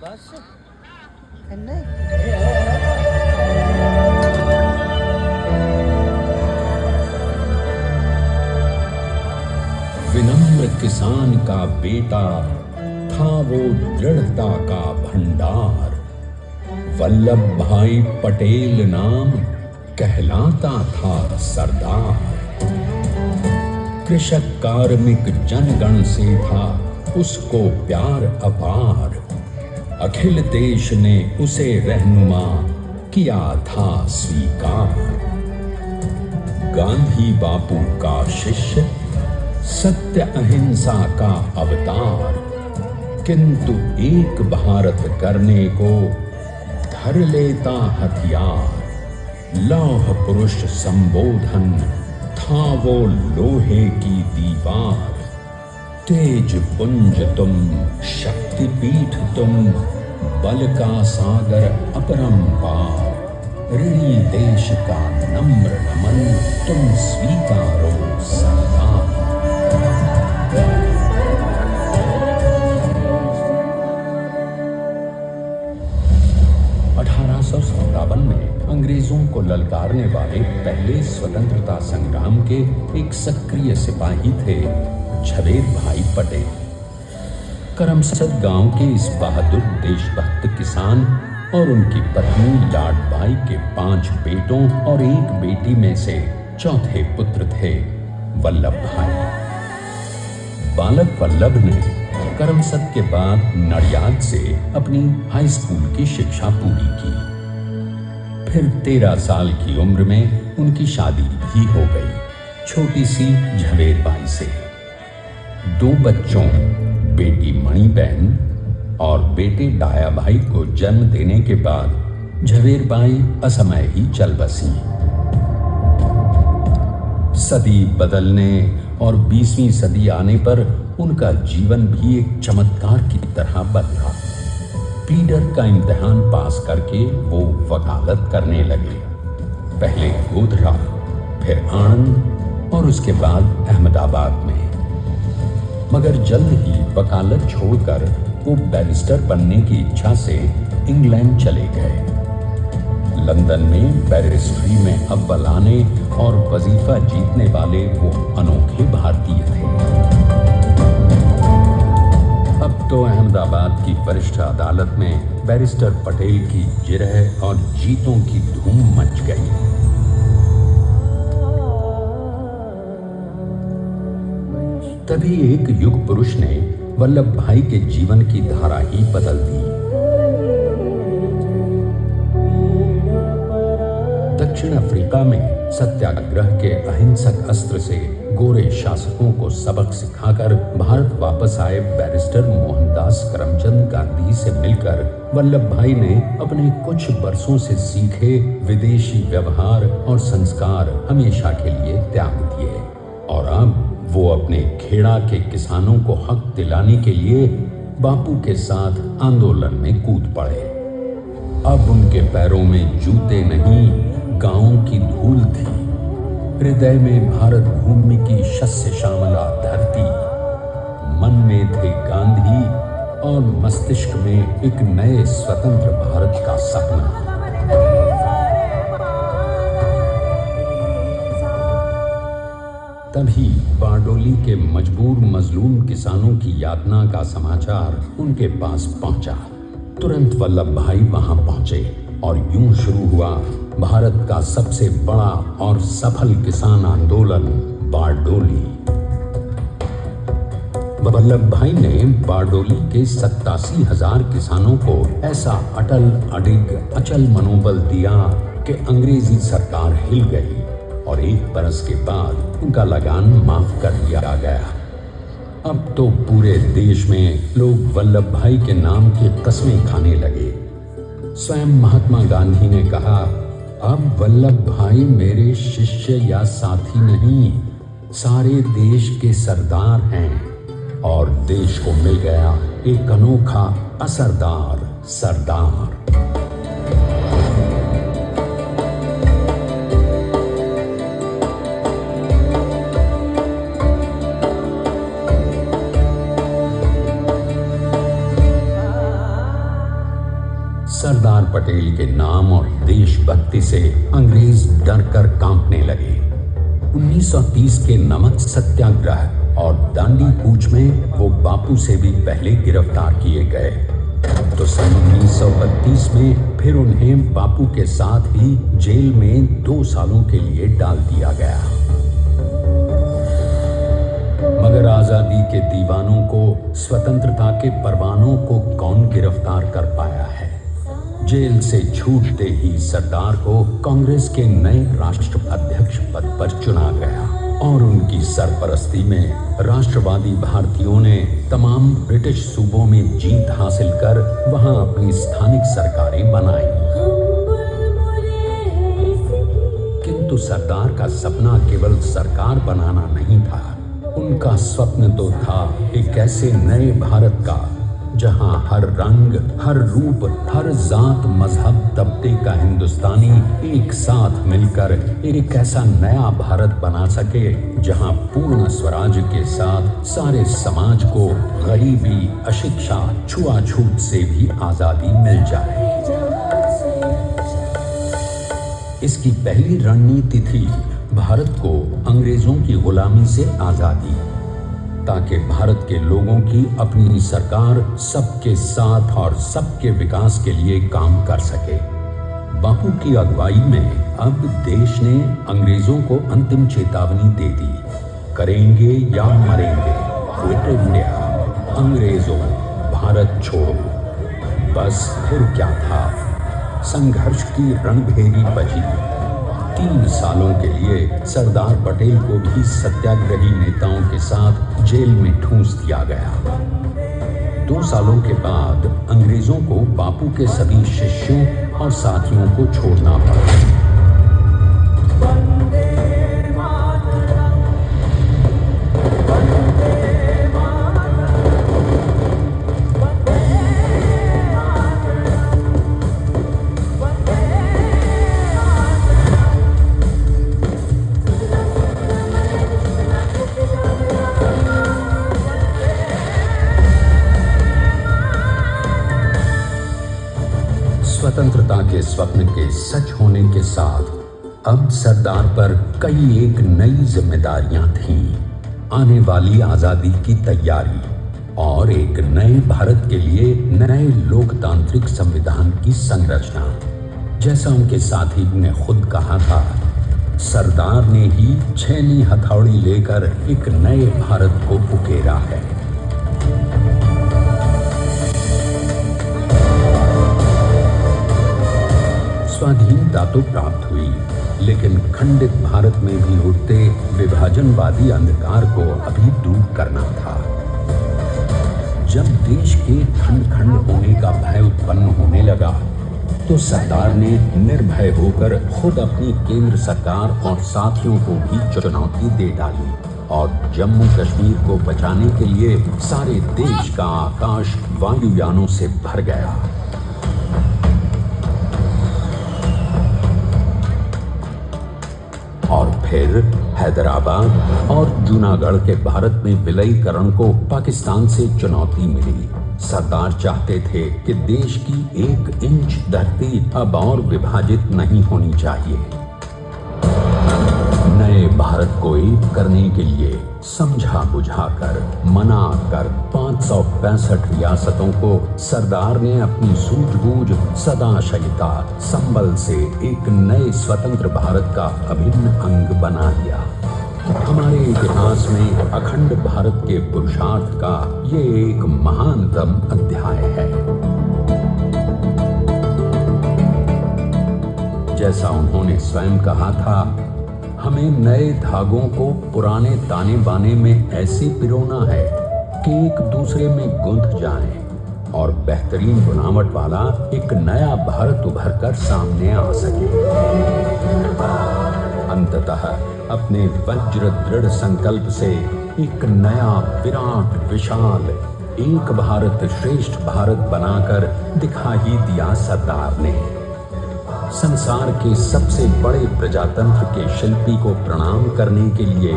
बस नहीं। विनम्र किसान का बेटा था वो दृढ़ता का भंडार। वल्लभ भाई पटेल नाम कहलाता था सरदार। कृषक कार्मिक जनगण से था उसको प्यार अपार। अखिल देश ने उसे रहनुमा किया था स्वीकार। गांधी बापू का शिष्य, सत्य अहिंसा का अवतार, किंतु एक भारत करने को धर लेता हथियार। लौह पुरुष संबोधन था वो लोहे की दीवार। तेज पुंज तुम, शक्तिपीठ तुम, बल का सागर अपरंपार। ऋणी देश का नम्र नमन तुम स्वीकारो सरदार। 1857 में अंग्रेजों को ललकारने वाले पहले स्वतंत्रता संग्राम के एक सक्रिय सिपाही थे झवेर भाई पटेल। करमसद गांव के इस बहादुर देशभक्त किसान और उनकी पत्नी लाडबाई के 5 बेटों और 1 बेटी में से चौथे पुत्र थे वल्लभ भाई। बालक वल्लभ ने करमसद के बाद नडियाद से अपनी हाई स्कूल की शिक्षा पूरी की। फिर 13 साल की उम्र में उनकी शादी भी हो गई छोटी सी झवेर बाई से। 2 बच्चों, बेटी मणिबेन और बेटे डाया भाई को जन्म देने के बाद झवेर बाई असमय ही चल बसी। सदी बदलने और 20वीं सदी आने पर उनका जीवन भी एक चमत्कार की तरह बदला। प्लीडर का इम्तिहान पास करके वो वकालत करने लगे। पहले गोधरा, फिर आणंद और उसके बाद अहमदाबाद में। मगर जल्द ही वकालत छोड़कर वो बैरिस्टर बनने की इच्छा से इंग्लैंड चले गए। लंदन में बैरिस्ट्री में अव्वल आने और वजीफा जीतने वाले वो अनोखे भारतीय थे। अब तो अहमदाबाद की वरिष्ठ अदालत में बैरिस्टर पटेल की जिरह और जीतों की धूम मच गई। तभी एक युग पुरुष ने वल्लभ भाई के जीवन की धारा ही बदल दी। दक्षिण अफ्रीका में सत्याग्रह के अहिंसक अस्त्र से गोरे शासकों को सबक सिखाकर भारत वापस आए बैरिस्टर मोहनदास करमचंद गांधी से मिलकर वल्लभ भाई ने अपने कुछ बरसों से सीखे विदेशी व्यवहार और संस्कार हमेशा के लिए त्याग दिए और अब वो अपने खेड़ा के किसानों को हक दिलाने के लिए बापू के साथ आंदोलन में कूद पड़े। अब उनके पैरों में जूते नहीं, गांवों की धूल थी। हृदय में भारत भूमि की शस्य श्यामला धरती। मन में थे गांधी और मस्तिष्क में एक नए स्वतंत्र भारत का सपना। तभी बारडोली के मजबूर मजलूम किसानों की यातना का समाचार उनके पास पहुंचा। तुरंत वल्लभ भाई वहां पहुंचे और यूं शुरू हुआ भारत का सबसे बड़ा और सफल किसान आंदोलन बारडोली। वल्लभ भाई ने बारडोली के 87,000 किसानों को ऐसा अटल अडिग अचल मनोबल दिया कि अंग्रेजी सरकार हिल गई और 1 बरस के बाद उनका लगान माफ कर दिया गया। अब तो पूरे देश में लोग वल्लभ भाई के नाम की कस्में खाने लगे। स्वयं महात्मा गांधी ने कहा, अब वल्लभ भाई मेरे शिष्य या साथी नहीं, सारे देश के सरदार हैं। और देश को मिल गया एक अनोखा असरदार सरदार। सरदार पटेल के नाम और देशभक्ति से अंग्रेज डर कर कांपने लगे। 1930 के नमक सत्याग्रह और दांडी कूच में वो बापू से भी पहले गिरफ्तार किए गए। तो सन 1932 में फिर उन्हें बापू के साथ ही जेल में 2 सालों के लिए डाल दिया गया। मगर आजादी के दीवानों को, स्वतंत्रता के परवानों को कौन गिरफ्तार कर पाया है। जेल से छूटते ही सरदार को कांग्रेस के नए राष्ट्राध्यक्ष पद पर चुना गया और उनकी सरपरस्ती में राष्ट्रवादी भारतीयों ने तमाम ब्रिटिश सूबों में जीत हासिल कर वहां अपनी स्थानिक सरकारें बनाई। किंतु सरदार का सपना केवल सरकार बनाना नहीं था। उनका स्वप्न तो था एक ऐसे नए भारत का जहां हर रंग, हर रूप, हर जात, मजहब, तबके का हिंदुस्तानी एक साथ मिलकर एक ऐसा नया भारत बना सके जहां पूर्ण स्वराज के साथ सारे समाज को गरीबी, अशिक्षा, छुआछूत से भी आजादी मिल जाए। इसकी पहली रणनीति थी भारत को अंग्रेजों की गुलामी से आजादी, ताकि भारत के लोगों की अपनी सरकार सबके साथ और सबके विकास के लिए काम कर सके। बापू की अगुवाई में अब देश ने अंग्रेजों को अंतिम चेतावनी दे दी, करेंगे या मरेंगे, क्विट इंडिया, अंग्रेजों भारत छोड़ो। बस फिर क्या था, संघर्ष की रणभेरी बजी। 3 सालों के लिए सरदार पटेल को भी सत्याग्रही नेताओं के साथ जेल में ठूंस दिया गया। 2 सालों के बाद अंग्रेजों को बापू के सभी शिष्यों और साथियों को छोड़ना पड़ा। स्वतंत्रता के स्वप्न के सच होने के साथ अब सरदार पर कई एक नई जिम्मेदारियां थीं। आने वाली आजादी की तैयारी और एक नए भारत के लिए नए लोकतांत्रिक संविधान की संरचना। जैसा उनके साथी ने खुद कहा था, सरदार ने ही छेनी हथौड़ी लेकर एक नए भारत को उकेरा है। स्वाधीनता तो प्राप्त हुई, लेकिन खंडित भारत में भी उठते विभाजनवादी अंधकार को अभी दूर करना था। जब देश के खंड खंड होने का भय उत्पन्न होने लगा, तो सरदार ने निर्भय होकर खुद अपनी केंद्र सरकार और साथियों को भी चुनौती दे डाली और जम्मू कश्मीर को बचाने के लिए सारे देश का आकाश वायुयानों से भर गया। और फिर हैदराबाद और जूनागढ़ के भारत में विलयीकरण को पाकिस्तान से चुनौती मिली। सरदार चाहते थे कि देश की 1 इंच धरती अब और विभाजित नहीं होनी चाहिए। नए भारत को एक करने के लिए समझा बुझाकर, मना कर 565 रियासतों को सरदार ने अपनी सूझबूझ, सदाशयिता, संबल से एक नए स्वतंत्र भारत का अभिन्न अंग बना लिया। हमारे इतिहास में अखंड भारत के पुरुषार्थ का ये एक महानतम अध्याय है। जैसा उन्होंने स्वयं कहा था, हमें नए धागों को पुराने ताने बाने में ऐसे पिरोना है कि एक दूसरे में गुंथ जाएं और बेहतरीन बनावट वाला एक नया भारत उभर कर सामने आ सके। अंततः अपने वज्र दृढ़ संकल्प से एक नया विराट विशाल एक भारत श्रेष्ठ भारत बनाकर दिखा ही दिया सरदार ने। संसार के सबसे बड़े प्रजातंत्र के शिल्पी को प्रणाम करने के लिए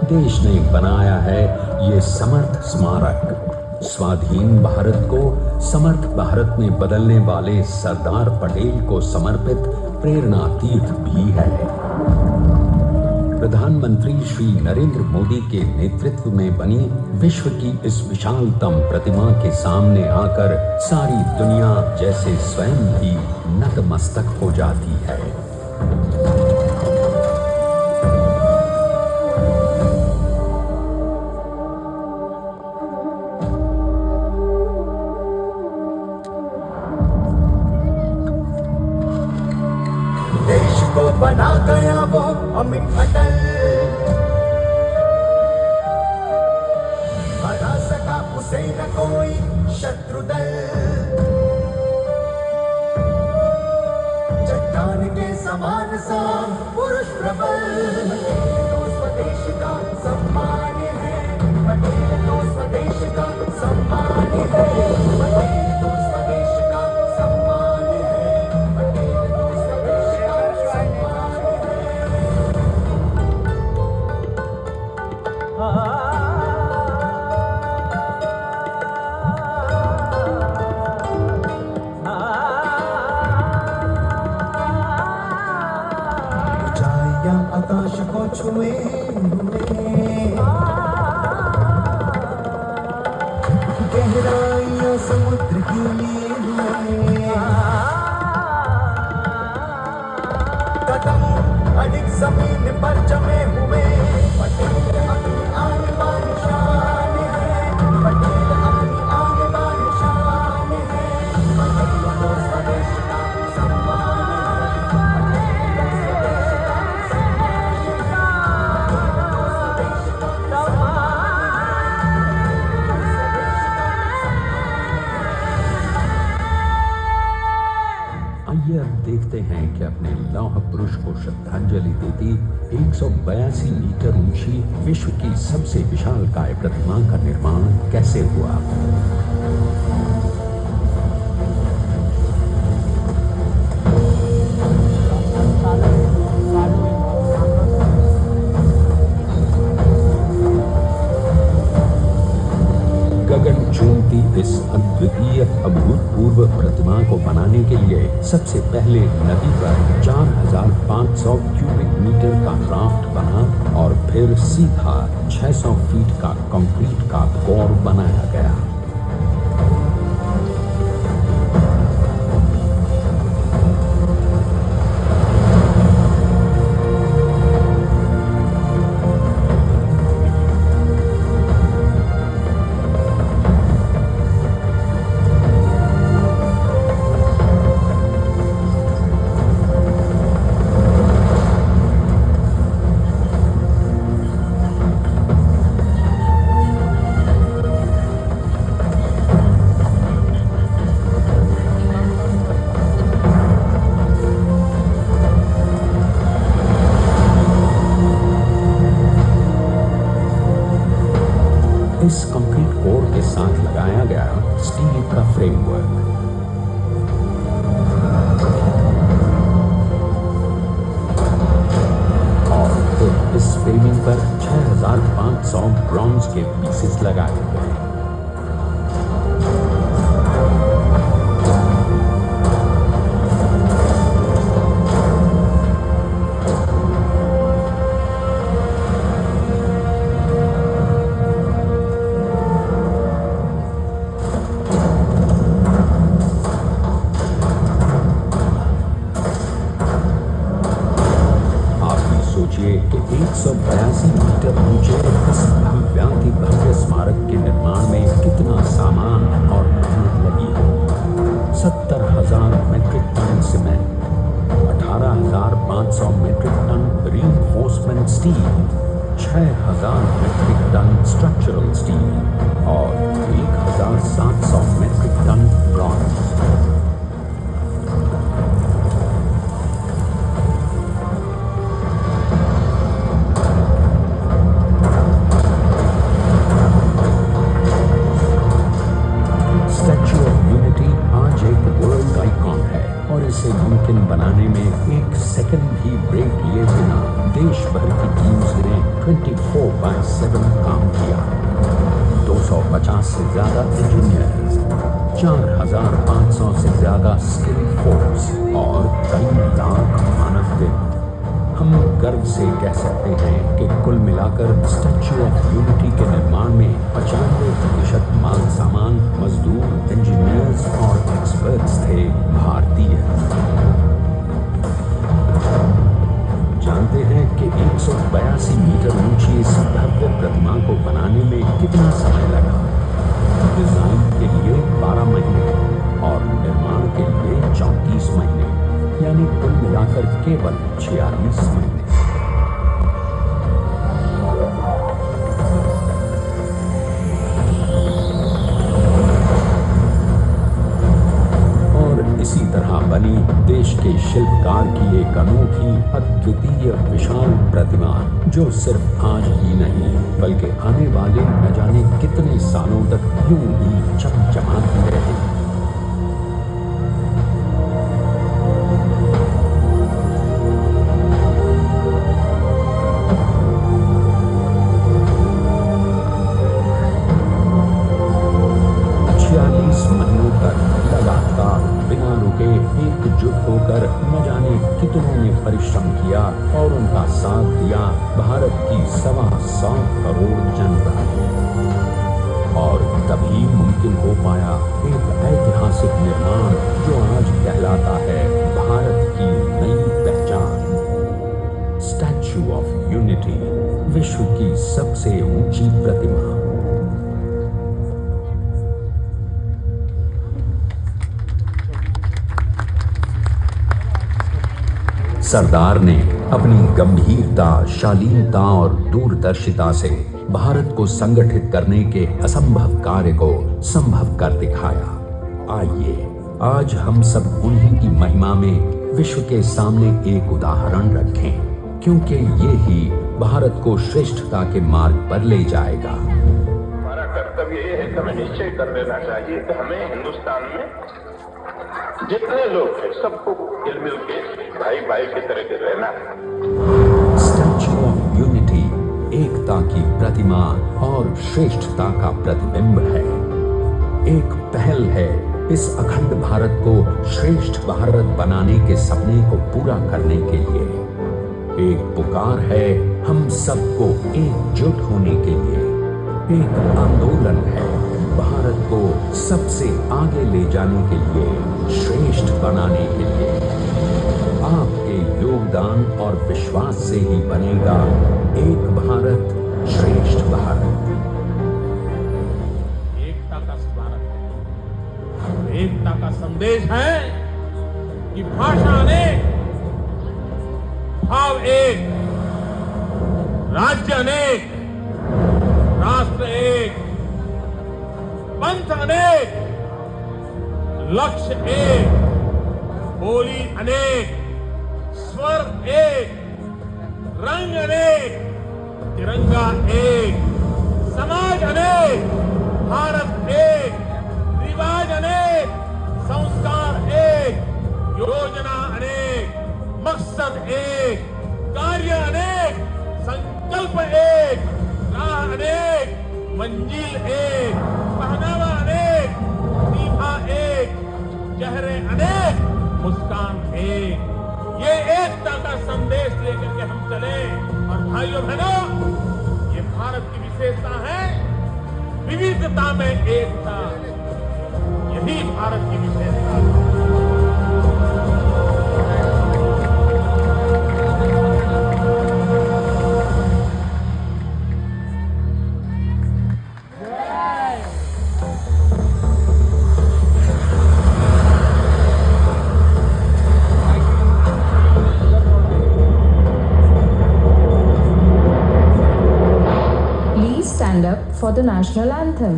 देश ने बनाया है ये समर्थ स्मारक। स्वाधीन भारत को समर्थ भारत में बदलने वाले सरदार पटेल को समर्पित प्रेरणा तीर्थ भी है। प्रधानमंत्री श्री नरेंद्र मोदी के नेतृत्व में बनी विश्व की इस विशालतम प्रतिमा के सामने आकर सारी दुनिया जैसे स्वयं भी नतमस्तक हो जाती है। देश को बना गया वो अमित अटल, हरा सका उसे न कोई शत्रु दल। चट्टान के समान सा पुरुष प्रबल, पटेल तो स्वदेश का सम्मान है, पटेल तो स्वदेश का सम्मान है, पटेल तो स्वदेश का सम्मान है, पटेल तो स्वदेश का सम्मान है। ऊंचाइयां आकाश को छुए हुए, गहराइयां समुद्र की लिए हुए, कदम अधिक जमीन पर जमे हुए। पटेल अपनी आन बान शान है, पटेल अपनी आन बान शान है, पटेल तो स्वदेश का सम्मान है, पटेल तो स्वदेश का सम्मान है, पटेल तो स्वदेश का सम्मान आइए अब देखते हैं कि अपने लौह पुरुष को श्रद्धांजलि देती 182 मीटर ऊंची विश्व की सबसे विशालकाय प्रतिमा का निर्माण कैसे हुआ। गगन चूमती इस अद्वितीय अभूतपूर्व प्रतिमा को बनाने के लिए सबसे पहले नदी पर 4500 क्यूबिक मीटर का राफ्ट बना और फिर सीधा 600 फीट का कंक्रीट का कोर बनाया गया। इस कंक्रीट कोर के साथ लगाया गया स्टील का फ्रेमवर्क। और फिर इस फ्रेमिंग पर 6500 ब्रॉन्ज के पीसेस लगाए गए। सोचिए कि 182 मीटर ऊंचे इस भव्याति भव्य स्मारक के निर्माण में कितना सामान और मेहनत लगी हो। 70,000 metric ton cement, 18,500 metric ton reinforcement steel, 6,000 metric ton structural steel और 1,700 मेट्रिक टन ब्रॉन्ज। इसे मुमकिन बनाने में एक सेकंड भी ब्रेक लिए बिना देश भर की टीम्स ने 24/7 काम किया। 250 से ज्यादा इंजीनियर्स, 4500 से ज्यादा स्किल फोर्स और 3 लाख मानव दिन। हम गर्व से कह सकते हैं कि कुल मिलाकर स्टैच्यू ऑफ यूनिटी के निर्माण में 95% माल सामान, मजदूर, इंजीनियर्स और एक्सपर्ट्स थे भारतीय। जानते हैं कि 182 मीटर ऊंची इस भव्य प्रतिमा को बनाने में कितना समय लगा? डिजाइन के लिए 12 महीने और निर्माण के लिए 34 महीने, यानी कुल मिलाकर केवल 46 महीने। और इसी तरह बनी देश के शिल्पकार की एक अनोखी, अद्वितीय, विशाल प्रतिमा, जो सिर्फ आज ही नहीं बल्कि आने वाले न जाने कितने सालों तक यूं ही चमचमाती रहेगी। एकजुट होकर न जाने कितनों ने परिश्रम किया और उनका साथ दिया भारत की 125 करोड़ जनता। और तभी मुमकिन हो पाया एक ऐतिहासिक निर्माण जो आज कहलाता है भारत की नई पहचान। स्टैच्यू ऑफ यूनिटी, विश्व की सबसे ऊंची प्रतिमा। सरदार ने अपनी गंभीरता, शालीनता और दूरदर्शिता से भारत को संगठित करने के असंभव कार्य को संभव कर दिखाया। आइए आज हम सब उन्हीं की महिमा में विश्व के सामने एक उदाहरण रखें, क्योंकि ये ही भारत को श्रेष्ठता के मार्ग पर ले जाएगा। हमारा कर्तव्य ये है कि हमें निश्चय कर लेना चाहिए कि हमें हिंदुस्तान में जितने लोग हैं सबको मिल के भाई भाई की तरह के रहना है। स्टैच्यू ऑफ यूनिटी एकता की प्रतिमा और श्रेष्ठता का प्रतिबिंब है। एक पहल है इस अखंड भारत को श्रेष्ठ भारत बनाने के सपने को पूरा करने के लिए। एक पुकार है हम सबको एकजुट होने के लिए। एक आंदोलन है भारत को सबसे आगे ले जाने के लिए, श्रेष्ठ बनाने के लिए। आपके योगदान और विश्वास से ही बनेगा एक भारत, श्रेष्ठ भारत। एकता का स्मारक है, एकता का संदेश है कि भाषा अनेक, भाव एक, राज्य अनेक, राष्ट्र एक, पंथ अनेक, लक्ष्य एक, बोली अनेक, स्वर एक, रंग अनेक, तिरंगा एक, समाज अनेक, भारत एक, रिवाज अनेक, संस्कार एक, योजना अनेक, मकसद एक, कार्य अनेक, संकल्प एक, राह अनेक, मंजिल एक, पहनावा अनेक, सीमा एक, चेहरे अनेक, मुस्कान एक। ये एकता का संदेश लेकर के हम चले। और भाइयों बहनों, ये भारत की विशेषता है, विविधता में एकता। यही भारत की विशेषता है। Stand up for the national anthem.